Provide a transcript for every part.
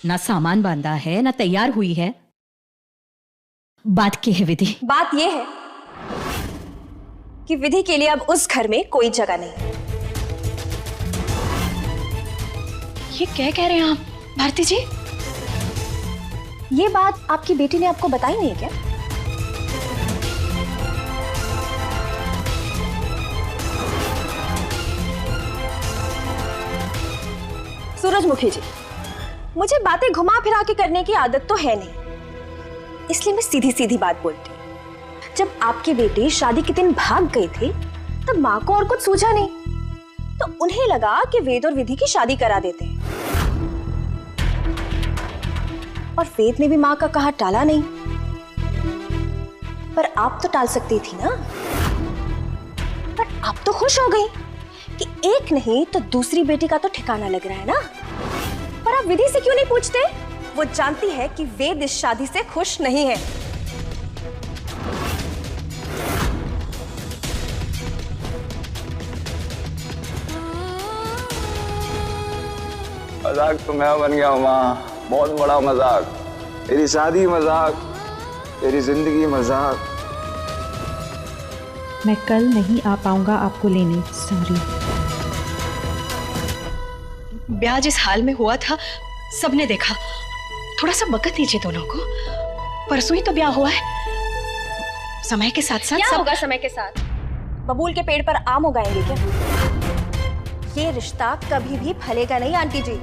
ना सामान बांधा है, ना तैयार हुई है। बात की है विधि? बात यह है कि विधि के लिए अब उस घर में कोई जगह नहीं। ये क्या कह रहे हैं आप भारती जी? ये बात आपकी बेटी ने आपको बताई नहीं क्या? सूरजमुखी जी, मुझे बातें घुमा फिरा के करने की आदत तो है नहीं, इसलिए मैं सीधी सीधी बात बोलती हूँ। जब आपके बेटे शादी के दिन भाग गए थे तब माँ को और कुछ सूझा नहीं, तो उन्हें लगा कि वेद और विधि की शादी करा देते हैं। और वेद ने भी माँ का कहा टाला नहीं, पर आप तो टाल सकती थी ना। पर आप तो खुश हो गई कि एक नहीं तो दूसरी बेटी का तो ठिकाना लग रहा है ना। पर आप विधि से क्यों नहीं पूछते? वो जानती है कि वेद इस शादी से खुश नहीं है। मजाक तो मैं बन गया हूँ माँ, बहुत बड़ा मजाक। तेरी शादी मजाक, तेरी जिंदगी मजाक। मैं कल नहीं आ पाऊंगा आपको लेने, सॉरी। ब्याह जिस हाल में हुआ था सबने देखा, थोड़ा सा वक्त दीजिए दोनों को। परसों ही तो ब्याह हुआ है, समय के साथ साथ क्या होगा समय के साथ? बबूल के पेड़ पर आम उगाएंगे क्या? ये रिश्ता कभी भी फलेगा नहीं आंटी जी।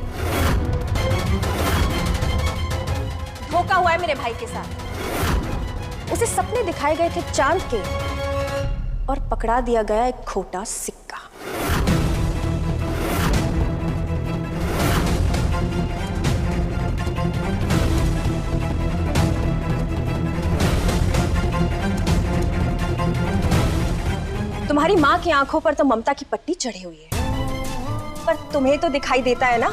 धोखा हुआ है मेरे भाई के साथ। उसे सपने दिखाए गए थे चांद के और पकड़ा दिया गया एक खोटा सिक्का। तुम्हारी माँ की आंखों पर तो ममता की पट्टी चढ़ी हुई है, पर तुम्हें तो दिखाई देता है ना।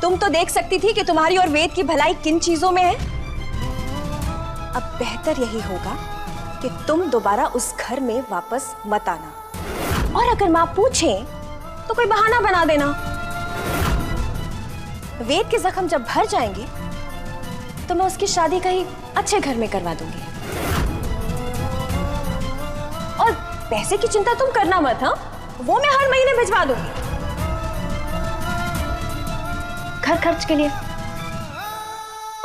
तुम तो देख सकती थी कि तुम्हारी और वेद की भलाई किन चीजों में है। अब बेहतर यही होगा कि तुम दोबारा उस घर में वापस मत आना, और अगर माँ पूछे तो कोई बहाना बना देना। वेद के जख्म जब भर जाएंगे तो मैं उसकी शादी कहीं अच्छे घर में करवा दूंगी। और पैसे की चिंता तुम करना मत, हाँ? वो मैं हर महीने भिजवा दूंगी घर खर्च के लिए।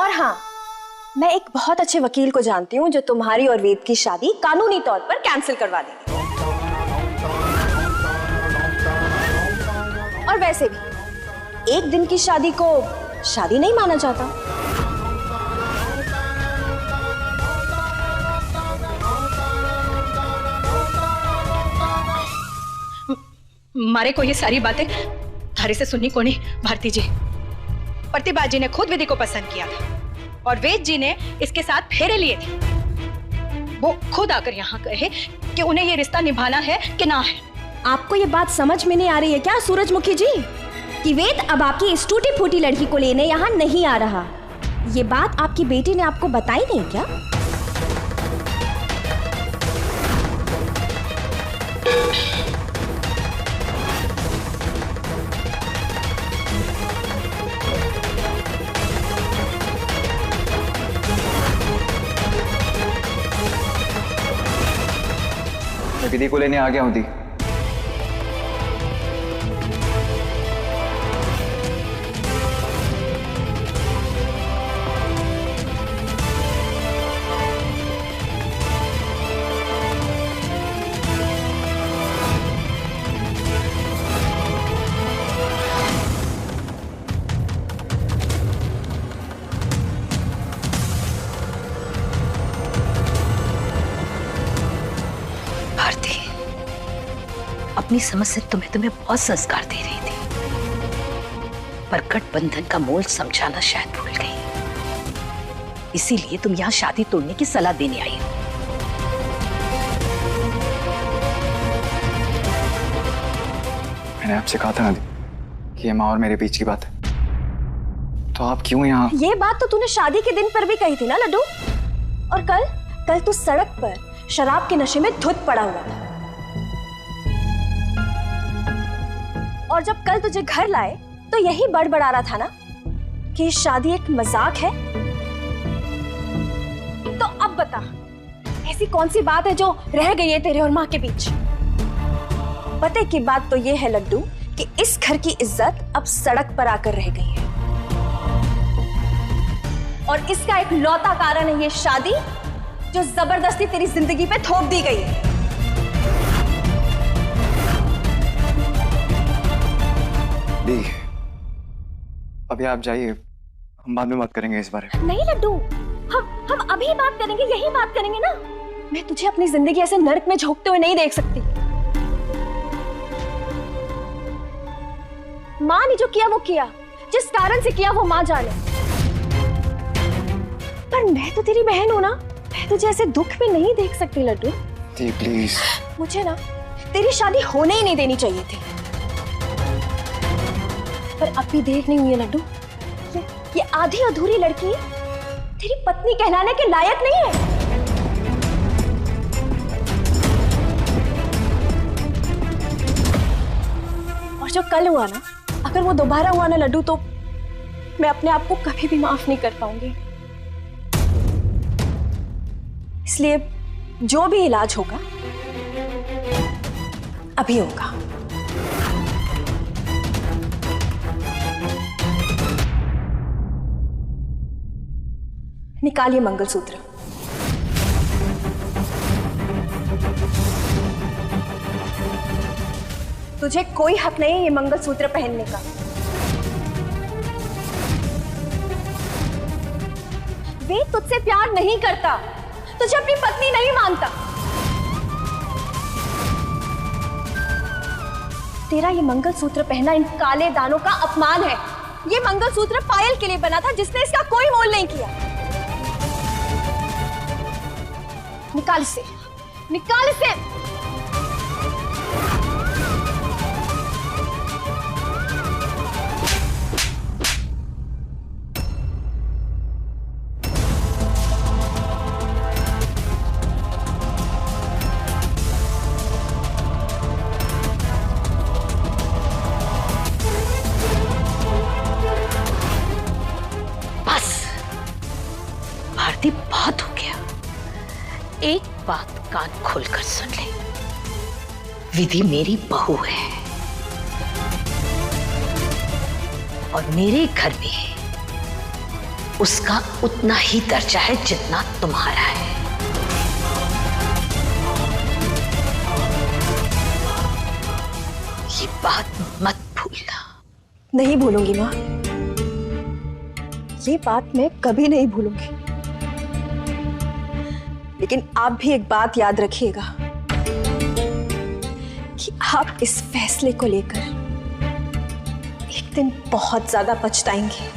और हाँ, मैं एक बहुत अच्छे वकील को जानती हूँ जो तुम्हारी और वेद की शादी कानूनी तौर पर कैंसिल करवा देंगे। और वैसे भी एक दिन की शादी को शादी नहीं माना जाता। मारे को ये सारी बातें थारे से सुननी को नहीं भारती जी। प्रतिभा जी ने खुद विधि को पसंद किया था और वेद जी ने इसके साथ फेरे लिए थे। वो खुद आकर यहाँ कहे कि उन्हें ये रिश्ता निभाना है कि ना है। आपको ये बात समझ में नहीं आ रही है क्या सूरजमुखी जी, कि वेद अब आपकी इस टूटी फूटी लड़की को लेने यहाँ नहीं आ रहा? ये बात आपकी बेटी ने आपको बताई नहीं क्या? मैं विधि को लेने आ गया हूँ दी। अपनी समझ से तुम्हें बहुत संस्कार दे रही थी, पर गठबंधन का मोल समझाना शायद भूल गई। इसीलिए तुम यहाँ शादी तोड़ने की सलाह देने आई हो। मैंने आपसे कहा था ना कि ये माँ और मेरे बीच की बात है, तो आप क्यों यहाँ? ये बात तो तूने शादी के दिन पर भी कही थी ना लड्डू। और कल तू सड़क पर शराब के नशे में धुत पड़ा हुआ था, और जब कल तुझे घर लाए तो यही बड़बड़ा रहा था ना कि ये शादी एक मजाक है? तो अब बता, ऐसी कौन सी बात है जो रह गई है तेरे और माँ के बीच? पते की बात तो ये है लड्डू कि इस घर की इज्जत अब सड़क पर आकर रह गई है, और इसका एक लौता कारण है ये शादी जो जबरदस्ती तेरी जिंदगी पे थोप दी गई है। दी, अभी आप जाइए, हम बाद में बात करेंगे इस बारे में। नहीं लड्डू, हम अभी बात करेंगे, यही बात करेंगे ना। मैं तुझे अपनी जिंदगी ऐसे नरक में झोंकते हुए नहीं देख सकती। माँ ने जो किया वो किया, जिस कारण से किया वो माँ जाने। पर मैं तो तेरी बहन हूं ना, मैं तुझे ऐसे दुख में नहीं देख सकती लड्डू। दी प्लीज। मुझे ना तेरी शादी होने ही नहीं देनी चाहिए थी, पर अब भी देर नहीं हुई है लड्डू। ये आधी अधूरी लड़की तेरी पत्नी कहलाने के लायक नहीं है। और जो कल हुआ ना, अगर वो दोबारा हुआ ना लड्डू, तो मैं अपने आप को कभी भी माफ नहीं कर पाऊंगी। इसलिए जो भी इलाज होगा अभी होगा। निकालिए मंगलसूत्र। तुझे कोई हक नहीं है ये मंगलसूत्र पहनने का। वे तुझसे प्यार नहीं करता, तुझे अपनी पत्नी नहीं मानता। तेरा ये मंगलसूत्र पहनना इन काले दानों का अपमान है। ये मंगलसूत्र पायल के लिए बना था, जिसने इसका कोई मोल नहीं किया। निकाल इसे, निकाल इसे। बस भारती, बहुत हो गया। एक बात कान खोलकर सुन ले, विधि मेरी बहू है और मेरे घर में उसका उतना ही दर्जा है जितना तुम्हारा है। ये बात मत भूलना। नहीं भूलूंगी माँ, ये बात मैं कभी नहीं भूलूंगी। लेकिन आप भी एक बात याद रखिएगा कि आप इस फैसले को लेकर एक दिन बहुत ज्यादा पछताएंगे।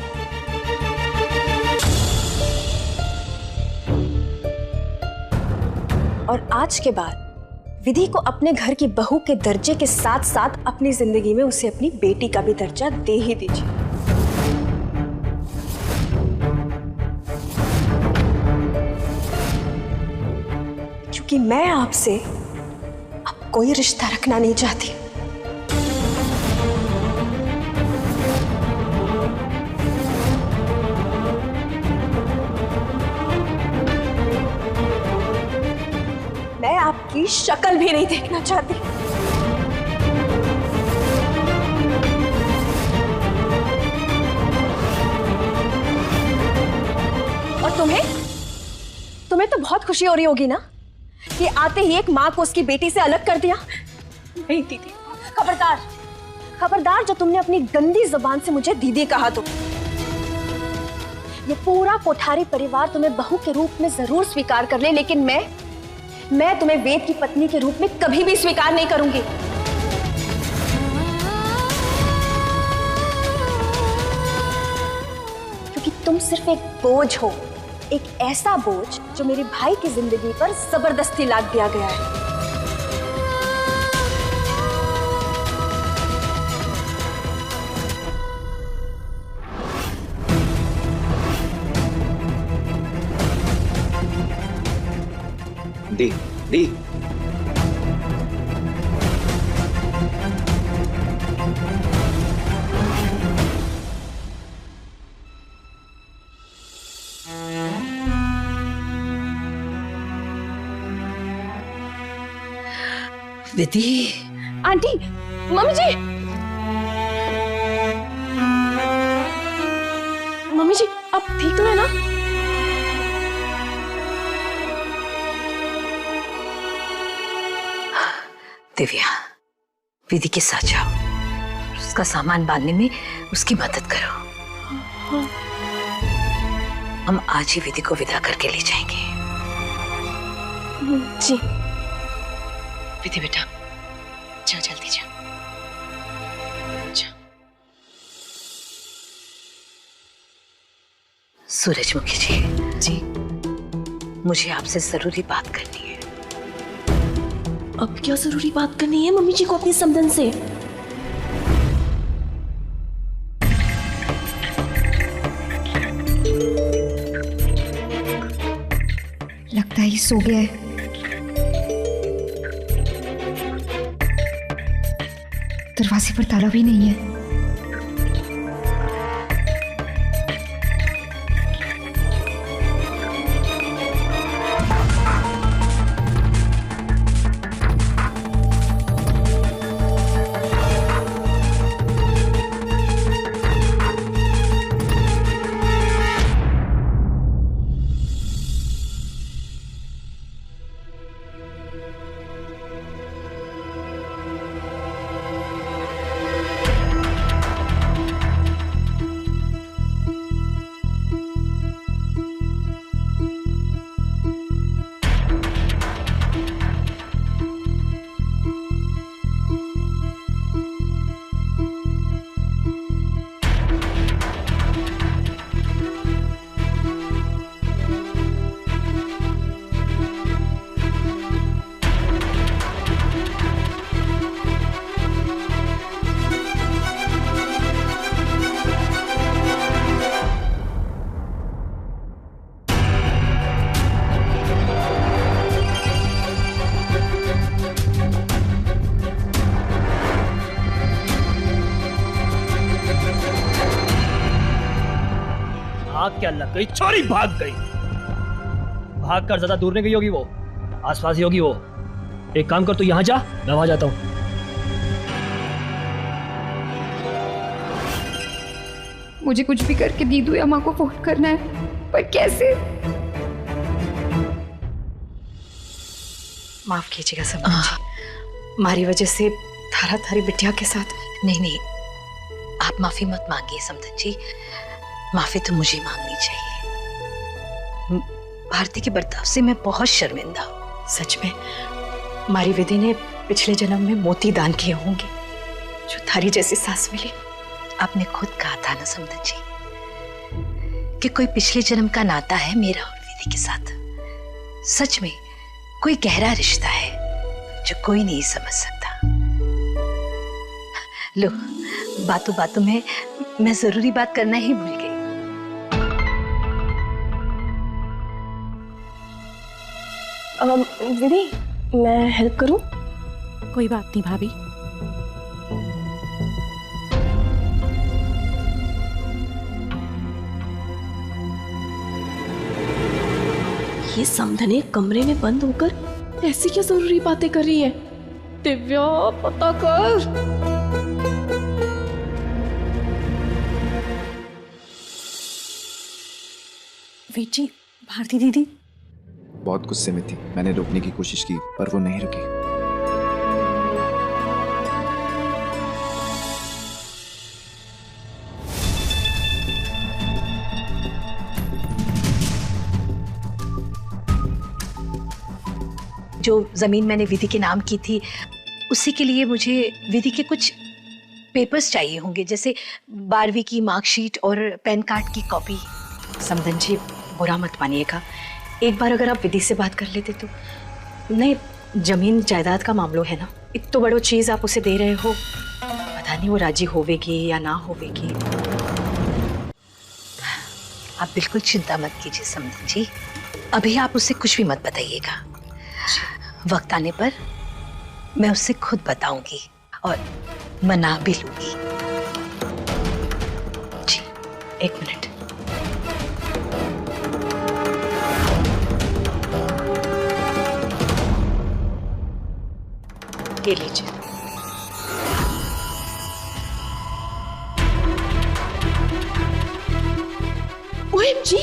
और आज के बाद विधि को अपने घर की बहू के दर्जे के साथ साथ अपनी जिंदगी में उसे अपनी बेटी का भी दर्जा दे ही दीजिए। कि मैं आपसे अब कोई रिश्ता रखना नहीं चाहती। मैं आपकी शक्ल भी नहीं देखना चाहती। और तुम्हें तो बहुत खुशी हो रही होगी ना कि आते ही एक माँ को उसकी बेटी से अलग कर दिया। नहीं दीदी, खबरदार खबरदार, जो तुमने अपनी गंदी जुबान से मुझे दीदी कहा तो ये पूरा कोठारी परिवार तुम्हें बहू के रूप में जरूर स्वीकार कर ले, लेकिन मैं तुम्हें वेद की पत्नी के रूप में कभी भी स्वीकार नहीं करूंगी। क्योंकि तुम सिर्फ एक बोझ हो, एक ऐसा बोझ जो मेरे भाई की जिंदगी पर जबरदस्ती लाद दिया गया है। दी, दी। विधि। आंटी, मम्मी जी, मम्मी जी, आप ठीक तो है ना? दिव्या, विधि के साथ जाओ, उसका सामान बांधने में उसकी मदद करो। हम आज ही विधि को विदा करके ले जाएंगे। जी। विधि बेटा, जा जल्दी जा। सूरजमुखी जी। जी। मुझे आपसे जरूरी बात करनी है। अब क्या जरूरी बात करनी है मम्मी जी को अपनी समधन से? लगता है ये सो गया है। दरवाजे पर ताला भी नहीं है। क्या लग गई, छोरी भाग गई। भाग कर ज्यादा दूर नहीं गई होगी, वो आसपास ही होगी। वो एक काम कर, तू यहां जा, मैं वहां जाता हूं। मुझे कुछ भी करके दीदू या माँ को फोन करना है, पर कैसे? माफ कीजिएगा समधन जी, हमारी वजह से थारा थारी बिटिया के साथ। नहीं नहीं, आप माफी मत मांगिए समधन जी, माफी तो मुझे मांगनी चाहिए। भारती के बर्ताव से मैं बहुत शर्मिंदा हूँ। सच में हमारी विधि ने पिछले जन्म में मोती दान किए होंगे, जो थारी जैसी सास मिली। आपने खुद कहा था ना समधन जी कि कोई पिछले जन्म का नाता है मेरा और विधि के साथ। सच में कोई गहरा रिश्ता है जो कोई नहीं समझ सकता। लो, बातों बातों में मैं जरूरी बात करना ही भूल गई। विधि, मैं हेल्प करूं? कोई बात नहीं भाभी। ये समधने कमरे में बंद होकर ऐसी क्या जरूरी बातें कर रही है? दिव्या, पता कर। वीर जी, भारती दीदी बहुत गुस्से में थी। मैंने रोकने की कोशिश की पर वो नहीं रुकी। जो जमीन मैंने विधि के नाम की थी, उसी के लिए मुझे विधि के कुछ पेपर्स चाहिए होंगे, जैसे 12वीं की मार्कशीट और पैन कार्ड की कॉपी। समधन जी, बुरा मत मानिएगा, एक बार अगर आप विधि से बात कर लेते तो। नहीं, जमीन जायदाद का मामलो है ना, इतनी बड़ो चीज आप उसे दे रहे हो, पता नहीं वो राजी होवेगी या ना होवेगी। आप बिल्कुल चिंता मत कीजिए समधन जी, अभी आप उसे कुछ भी मत बताइएगा। वक्त आने पर मैं उससे खुद बताऊंगी और मना भी लूंगी। जी, एक मिनट। ये लीजिए। OMG,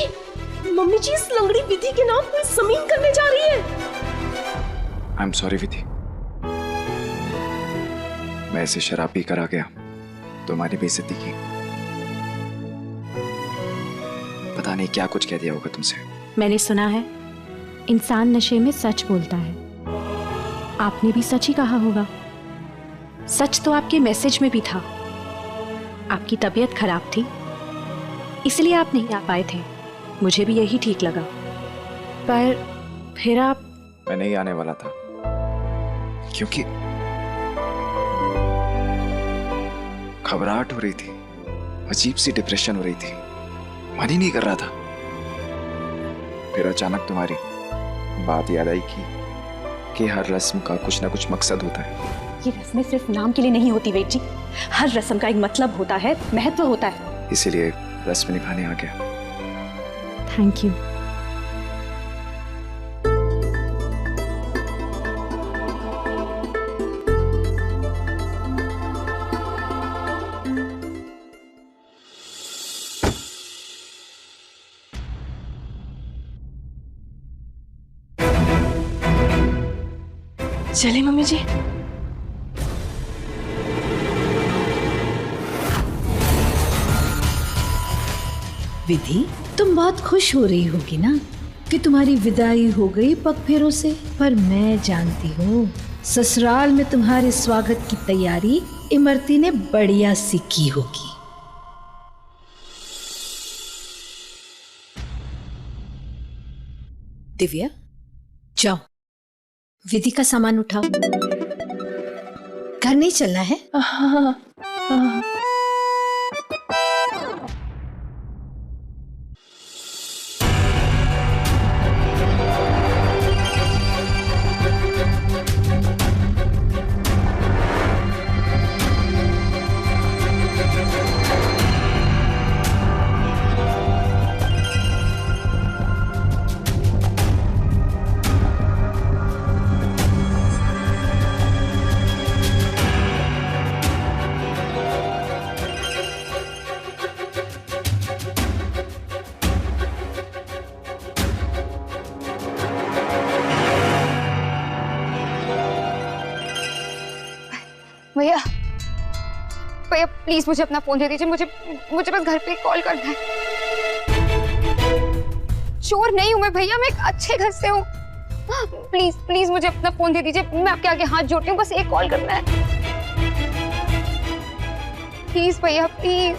मम्मी जी इस लंगड़ी विधि के नाम पर जमीन करने जा रही है। आई एम सॉरी विधि, मैं ऐसे शराब पी कर आ गया, तुम्हारी बेइज्जती की। पता नहीं क्या कुछ कह दिया होगा तुमसे। मैंने सुना है इंसान नशे में सच बोलता है। आपने भी सच ही कहा होगा। सच तो आपके मैसेज में भी था। आपकी तबीयत खराब थी, इसलिए आप नहीं आ पाए थे। मुझे भी यही ठीक लगा, पर फिर आप। मैं नहीं आने वाला था क्योंकि घबराहट हो रही थी, अजीब सी डिप्रेशन हो रही थी, मन ही नहीं कर रहा था। फिर अचानक तुम्हारी बात याद आई कि हर रस्म का कुछ ना कुछ मकसद होता है। ये रस्में सिर्फ नाम के लिए नहीं होती वेद जी। हर रस्म का एक मतलब होता है, महत्व होता है। इसीलिए रस्म निभाने आ गया। Thank you. चले मम्मी जी। विधि, तुम बहुत खुश हो रही होगी ना कि तुम्हारी विदाई हो गई पग फेरों से, पर मैं जानती हूँ ससुराल में तुम्हारे स्वागत की तैयारी इमरती ने बढ़िया सी की होगी। दिव्या, जाओ विधि का सामान उठाओ। घर नहीं चलना है? हाँ। भैया भैया प्लीज मुझे अपना फोन दे दीजिए। मुझे बस घर पे कॉल करना है। चोर नहीं हूं मैं भैया, मैं एक अच्छे घर से हूँ। प्लीज प्लीज मुझे अपना फोन दे दीजिए। मैं आपके आगे हाथ जोड़ती हूँ, बस एक कॉल करना है। प्लीज भैया प्लीज।